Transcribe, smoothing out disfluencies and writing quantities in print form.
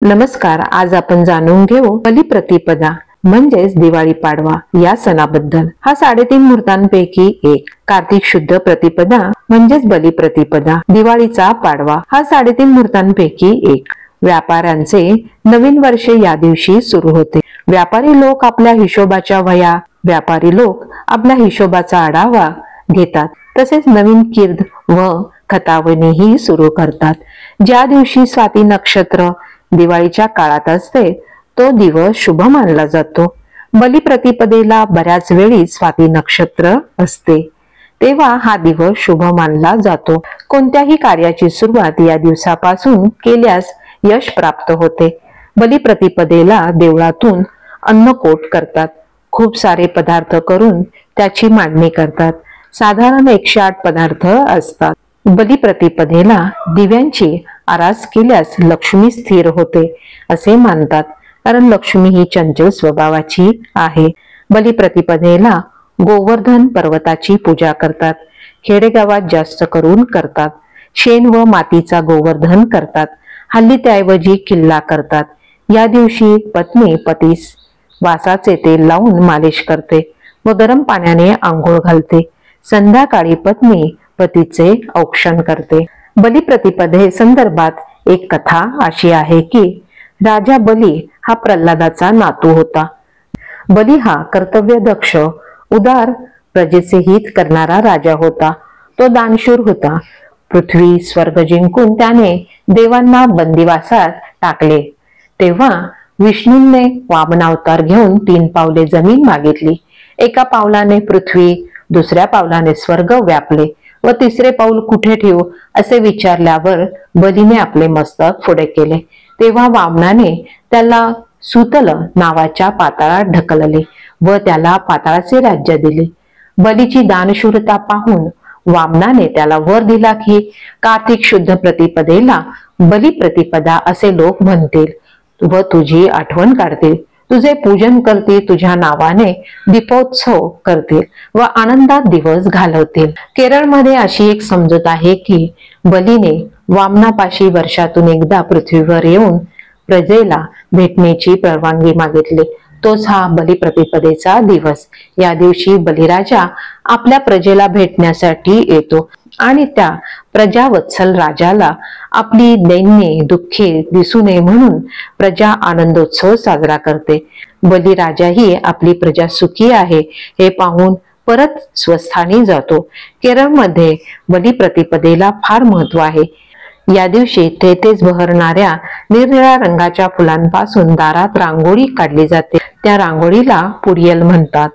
नमस्कार. आज आपण जाणून घेऊ बलिप्रतिपदा म्हणजेच दिवाळी पाडवा या सणाबद्दल. हा 3.5 मुहूर्तांपैकी एक. कार्तिक शुद्ध प्रतिपदा म्हणजेच बलिप्रतिपदा. दिवाळीचा पाडवा हा 3.5 मुहूर्तांपैकी एक. व्यापाऱ्यांचे नवीन वर्ष या दिवशी सुरू होते. व्यापारी लोक आपल्या हिशोबाचा आढावा घेतात. तसेच नवीन कीर्द व खतावणीही सुरू करतात. ज्या दिवशी स्वाती नक्षत्र दिवाळीच्या काळात असते तो दिवस शुभ मानला जातो. बलिप्रतिपदेला बऱ्याच वेळी स्वाती नक्षत्र असते, तेव्हा हा दिवस शुभ मानला जातो. कोणत्याही कार्याची सुरुवात या दिवसापासून केल्यास यश प्राप्त होते. बलिप्रतिपदेला देवळातून अन्नकोट करतात. खूप सारे पदार्थ करून त्याची मांडणी करतात. साधारण 108 पदार्थ असतात. बलिप्रतिपदेला दिव्यांची आरास केल्यास लक्ष्मी स्थिर होते असे मानतात, कारण लक्ष्मी ही चंचल स्वभावाची आहे. बलिप्रतिपदेला गोवर्धन पर्वताची पूजा करतात. खेडेगावात जास्त करून करतात. शेण व मातीचा गोवर्धन करतात. हल्ली त्याऐवजी किल्ला करतात. या दिवशी पत्नी पतीस वासाचे तेल लावून मालिश करते व गरम पाण्याने आंघोळ घालते. संध्याकाळी पत्नी पतीचे औक्षण करते. बलिप्रतिपदे संदर्भात एक कथा अशी आहे की राजा बली हा प्रल्हादाचा नातू होता. बली हा कर्तव्यदक्ष, उदार, प्रजेचे हित करणारा राजा होता. तो दानशूर होता. पृथ्वी स्वर्ग जिंकून त्याने देवांना बंदिवासात टाकले. तेव्हा विष्णूने वामनावतार घेऊन 3 पावले जमीन मागितली. एका पावलाने पृथ्वी, दुसऱ्या पावलाने स्वर्ग व्यापले व तिसरे पाऊल कुठे ठेवू असे विचारल्यावर बलीने आपले मस्तक पुढे केले. तेव्हा वामनाने त्याला सुतल नावाच्या पाताळात ढकलले व त्याला पाताळाचे राज्य दिले. बलीची दानशूरता पाहून वामनाने त्याला वर दिला की कार्तिक शुद्ध प्रतिपदेला बलिप्रतिपदा असे लोक म्हणतील व तुझी आठवण काढतील, तुझे पूजन करतील, तुझ्या नावाने दीपोत्सव करतील व आनंदात दिवस घालवतील. केरळमध्ये अशी एक समजूत आहे की बलीने वामनापाशी वर्षातून एकदा पृथ्वीवर येऊन प्रजेला भेटण्याची परवानगी मागितली. तोच हा बलिप्रतिपदेचा दिवस. या दिवशी बलिराजा आपल्या प्रजेला भेटण्यासाठी येतो आणि त्या प्रजावत्सल राजाला आपली दैन्ये दुःखे दिसू नये म्हणून प्रजा आनंदोत्सव साजरा करते. बलिराजाही आपली प्रजा सुखी आहे हे पाहून परत स्वस्थानी जातो. केरळमध्ये बलिप्रतिपदेला फार महत्व आहे. या दिवशी तेथेच बहरणाऱ्या निरनिळ्या रंगाच्या फुलांपासून दारात रांगोळी काढली जाते. त्या रांगोळीला पुडियल म्हणतात.